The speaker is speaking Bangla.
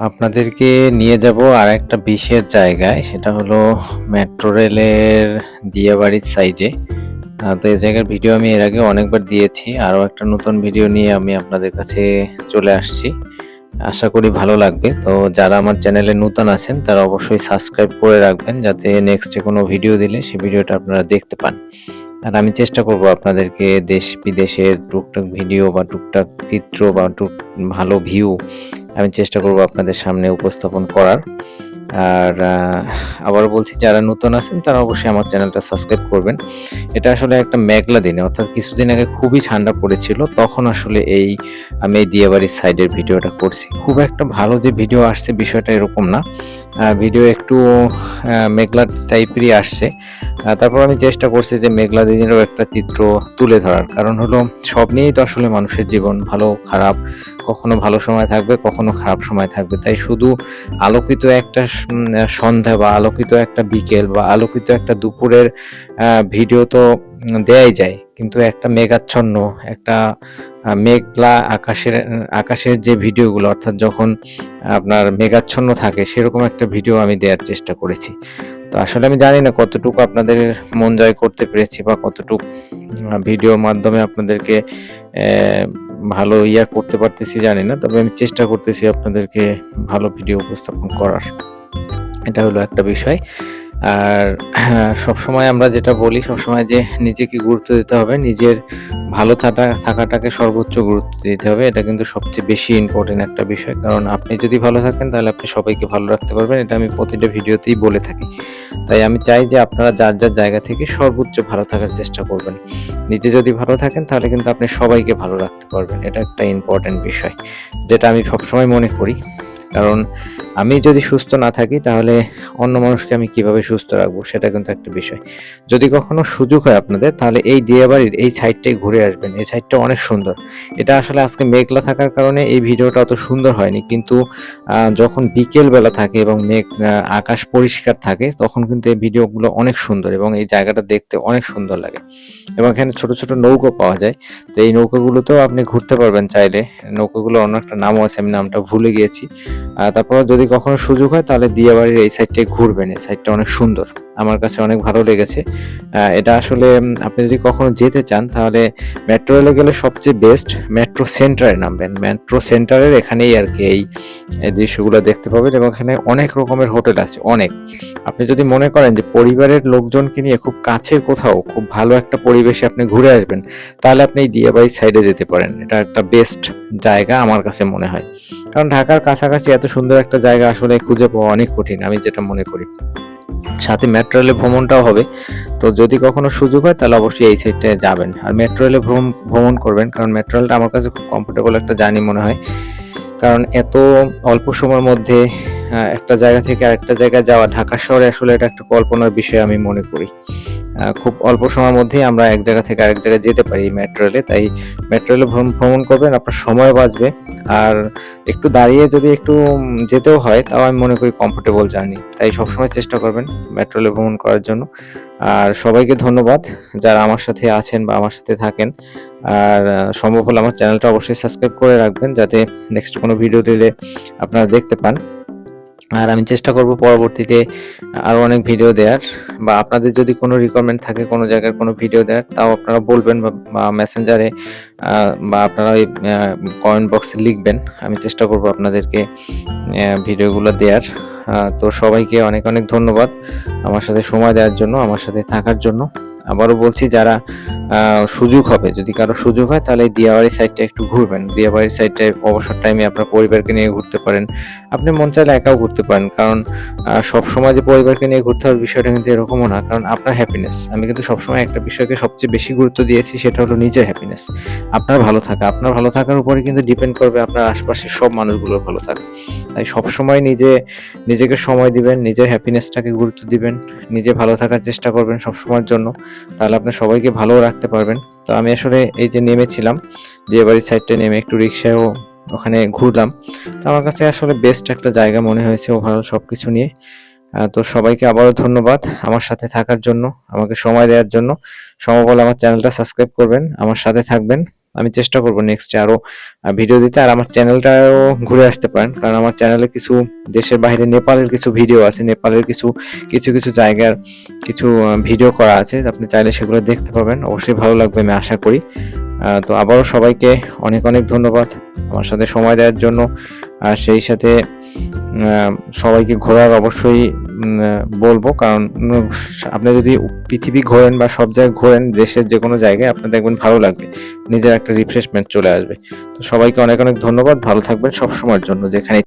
আপনাদেরকে নিয়ে যাব আরেকটা বিশেষ জায়গায়। সেটা হলো মেট্রো রেলের দিয়াবাড়ির সাইডে। তো এই জায়গার ভিডিও আমি এর আগে অনেকবার দিয়েছি। আরও একটা নতুন ভিডিও নিয়ে আমি আপনাদের কাছে চলে আসছি। আশা করি ভালো লাগবে। তো যারা আমার চ্যানেলে নতুন আছেন তারা অবশ্যই সাবস্ক্রাইব করে রাখবেন, যাতে নেক্সটে কোনো ভিডিও দিলে সেই ভিডিওটা আপনারা দেখতে পান। আর আমি চেষ্টা করব আপনাদেরকে দেশ বিদেশের টুকটাক ভিডিও বা টুকটাক চিত্র বা ভালো ভিউ আমি চেষ্টা করব আপনাদের সামনে উপস্থাপন করার। আর আবারও বলছি, যারা নতুন আছেন তারা অবশ্যই আমার চ্যানেলটা সাবস্ক্রাইব করবেন। এটা আসলে একটা মেঘলা দিনে, অর্থাৎ কিছুদিন আগে খুবই ঠান্ডা পড়েছিল, তখন আসলে আমি এই দিয়াবাড়ির সাইডের ভিডিওটা করছি। খুব একটা ভালো যে ভিডিও আসছে বিষয়টা এরকম না, ভিডিও একটু মেঘলা টাইপেরই আসছে। তারপর আমি চেষ্টা করছি যে মেঘলা দিনেরও একটা চিত্র তুলে ধরার। কারণ হলো, সব নিয়েই তো আসলে মানুষের জীবন, ভালো খারাপ, কখনো ভালো সময় থাকবে, কখনো খারাপ সময় থাকবে। তাই শুধু আলোকিত একটা সন্ধ্যা বা আলোকিত একটা বিকেল বা আলোকিত একটা দুপুরের ভিডিও তো দেয়াই যায়, কিন্তু একটা মেঘাচ্ছন্ন একটা মেঘলা আকাশের যে ভিডিওগুলো, অর্থাৎ যখন আপনার মেঘাচ্ছন্ন থাকে সেরকম একটা ভিডিও আমি দেওয়ার চেষ্টা করেছি। তো আসলে আমি জানি না কতটুকু আপনাদের মন জয় করতে পেরেছি বা কতটুকু ভিডিওর মাধ্যমে আপনাদেরকে ভালো করতে পারতেছি জানি না। তবে আমি চেষ্টা করতেছি আপনাদেরকে ভালো ভিডিও উপস্থাপন করার। এটা হলো একটা বিষয়। আর সবসময় আমরা যেটা বলি, সবসময় যে নিজেকে গুরুত্ব দিতে হবে, নিজের ভালো থাকাটাকে সর্বোচ্চ গুরুত্ব দিতে হবে। এটা কিন্তু সবচেয়ে বেশি ইম্পর্টেন্ট একটা বিষয়। কারণ আপনি যদি ভালো থাকেন তাহলে আপনি সবাইকে ভালো রাখতে পারবেন। এটা আমি প্রতিটা ভিডিওতেই বলে থাকি। তাই আমি চাই যে আপনারা যার জায়গা থেকে সর্বোচ্চ ভালো থাকার চেষ্টা করবেন। নিজে যদি ভালো থাকেন তাহলে কিন্তু আপনি সবাইকে ভালো রাখতে পারবেন। এটা একটা ইম্পর্টেন্ট বিষয়, যেটা আমি সবসময় মনে করি। কারণ আমি যদি সুস্থ না থাকি তাহলে অন্য মানুষকে আমি কিভাবে সুস্থ রাখবো, সেটা কিন্তু একটা বিষয়। যদি কখনো সুযোগ হয় আপনাদের, তাহলে এই দিয়াবাড়ির এই সাইডটাই ঘুরে আসবেন। এই সাইডটা অনেক সুন্দর। এটা আসলে আজকে মেঘলা থাকার কারণে এই ভিডিওটা অত সুন্দর হয়নি, কিন্তু যখন বিকেল বেলা থাকে এবং আকাশ পরিষ্কার থাকে, তখন কিন্তু এই ভিডিওগুলো অনেক সুন্দর এবং এই জায়গাটা দেখতে অনেক সুন্দর লাগে। এবং এখানে ছোট ছোট নৌকো পাওয়া যায়। তো এই নৌকাগুলোতেও আপনি ঘুরতে পারবেন চাইলে। নৌকাগুলো অন্য একটা নামও আছে, আমি নামটা ভুলে গিয়েছি। তারপর যদি কখনো সুযোগ হয় তাহলে দিয়াবাড়ির এই সাইডটায় ঘুরবেন। এই সাইডটা অনেক সুন্দর, আমার কাছে অনেক ভালো লেগেছে। এটা আসলে আপনি যদি কখনো যেতে চান তাহলে মেট্রো রেলে গেলে সবচেয়ে বেস্ট মেট্রো সেন্টারে নামবেন। মেট্রো সেন্টারের এখানেই আর কি এই দৃশ্যগুলো দেখতে পাবেন। এবং এখানে অনেক রকমের হোটেল আছে, অনেক। আপনি যদি মনে করেন যে পরিবারের লোকজনকে নিয়ে খুব কাছের কোথাও খুব ভালো একটা পরিবেশে আপনি ঘুরে আসবেন, তাহলে আপনি এই দিয়াবাড়ির সাইডে যেতে পারেন। এটা একটা বেস্ট জায়গা আমার কাছে মনে হয়। কারণ ঢাকার কাছাকাছি এত সুন্দর একটা জায়গা আসলে খুঁজে পাওয়া অনেক কঠিন, আমি যেটা মনে করি। সাথে মেট্রো রেলে ভ্রমণটাও হবে। তো যদি কখনো সুযোগ হয় তাহলে অবশ্যই এই সাইডটায় যাবেন আর মেট্রো রেলে ভ্রমণ করবেন। কারণ মেট্রো রেলটা আমার কাছে খুব কমফোর্টেবল একটা জার্নি মনে হয়। কারণ এত অল্প সময়ের মধ্যে একটা জায়গা থেকে আরেকটা জায়গায় যাওয়া, ঢাকা শহরে আসলে এটা একটা কল্পনার বিষয় আমি মনে করি। খুব অল্প সময়ের মধ্যেই আমরা এক জায়গা থেকে আরেক জায়গায় যেতে পারি মেট্রো রেলে। তাই মেট্রো রেলে ভ্রমণ করবেন, আপনার সময় বাঁচবে। আর একটু দাঁড়িয়ে যদি একটু যেতেও হয়, তাও আমি মনে করি কমফোর্টেবল জার্নি। তাই সবসময় চেষ্টা করবেন মেট্রো রেলে ভ্রমণ করার জন্য। আর সবাইকে ধন্যবাদ যারা আমার সাথে আছেন বা আমার সাথে থাকেন। আর সম্ভব হলে আমার চ্যানেলটা অবশ্যই সাবস্ক্রাইব করে রাখবেন, যাতে নেক্সট কোনো ভিডিও দিলে আপনারা দেখতে পান। আর আমি চেষ্টা করব পরবর্তীতে আরো অনেক ভিডিও দেওয়ার, বা আপনাদের যদি কোনো রিকোয়ারমেন্ট থাকে কোনো জায়গার কোনো ভিডিও দেওয়ার, তাও আপনারা বলবেন বা মেসেঞ্জারে বা আপনারা ওই কমেন্ট বক্সে লিখবেন। আমি চেষ্টা করব আপনাদেরকে ভিডিওগুলো দেওয়ার। তো সবাইকে অনেক অনেক ধন্যবাদ আমার সাথে সময় দেওয়ার জন্য, আমার সাথে থাকার জন্য। আবারও বলছি, যারা সুযোগ হবে, যদি কারো সুযোগ হয় তাহলে এই দিয়াবাড়ির সাইডটা একটু ঘুরবেন। দিয়াবাড়ির সাইডটায় অবসর টাইমে আপনার পরিবারকে নিয়ে ঘুরতে পারেন। আপনি মন চাইলে একাও ঘুরতে পারেন। কারণ সবসময় যে পরিবারকে নিয়ে ঘুরতে হবে বিষয়টা কিন্তু এরকমও না। কারণ আপনার হ্যাপিনেস, আমি কিন্তু সবসময় একটা বিষয়কে সবচেয়ে বেশি গুরুত্ব দিয়েছি, সেটা হলো নিজের হ্যাপিনেস। আপনার ভালো থাকা, আপনার ভালো থাকার উপরে কিন্তু ডিপেন্ড করবে আপনার আশপাশের সব মানুষগুলোর ভালো থাকা। তাই সবসময় নিজেকে সময় দিবেন, নিজের হ্যাপিনেসটাকে গুরুত্ব দিবেন, নিজে ভালো থাকার চেষ্টা করবেন সবসময়ের জন্য। তাহলে আপনি সবাইকে ভালোও রাখতে পারবেন। তো আমি আসলে এই যে নেমেছিলাম, দিয়াবাড়ির সাইডটায় নেমে একটু রিক্সায়ও ওখানে ঘুরলাম। তো আমার কাছে আসলে বেস্ট একটা জায়গা মনে হয়েছে ওভারঅল সবকিছু নিয়ে। তো সবাইকে আবারও ধন্যবাদ আমার সাথে থাকার জন্য, আমাকে সময় দেওয়ার জন্য। সম্ভব হলে আমার চ্যানেলটা সাবস্ক্রাইব করবেন, আমার সাথে থাকবেন। আমি চেষ্টা করব নেক্সটে আরো ভিডিও দিতে। আর আমার চ্যানেলটাও ঘুরে আসতে পারেন, কারণ আমার চ্যানেলে কিছু দেশের বাইরে নেপালের কিছু ভিডিও আছে, নেপালের কিছু কিছু কিছু জায়গার কিছু ভিডিও করা আছে, আপনি চাইলে সেগুলো দেখতে পাবেন। অবশ্যই ভালো লাগবে আমি আশা করি। তো আবারও সবাইকে অনেক অনেক ধন্যবাদ আমার সাথে সময় দেওয়ার জন্য। আর সেই সাথে সবাইকে ঘোরার অবশ্যই বলবো, কারণ আপনি যদি পৃথিবী ঘোরেন বা সব জায়গায় ঘোরেন, দেশের যে কোনো জায়গায়, আপনার দেখবেন ভালো লাগবে, নিজের একটা রিফ্রেশমেন্ট চলে আসবে। তো সবাইকে অনেক অনেক ধন্যবাদ, ভালো থাকবেন সব সময়ের জন্য যেখানে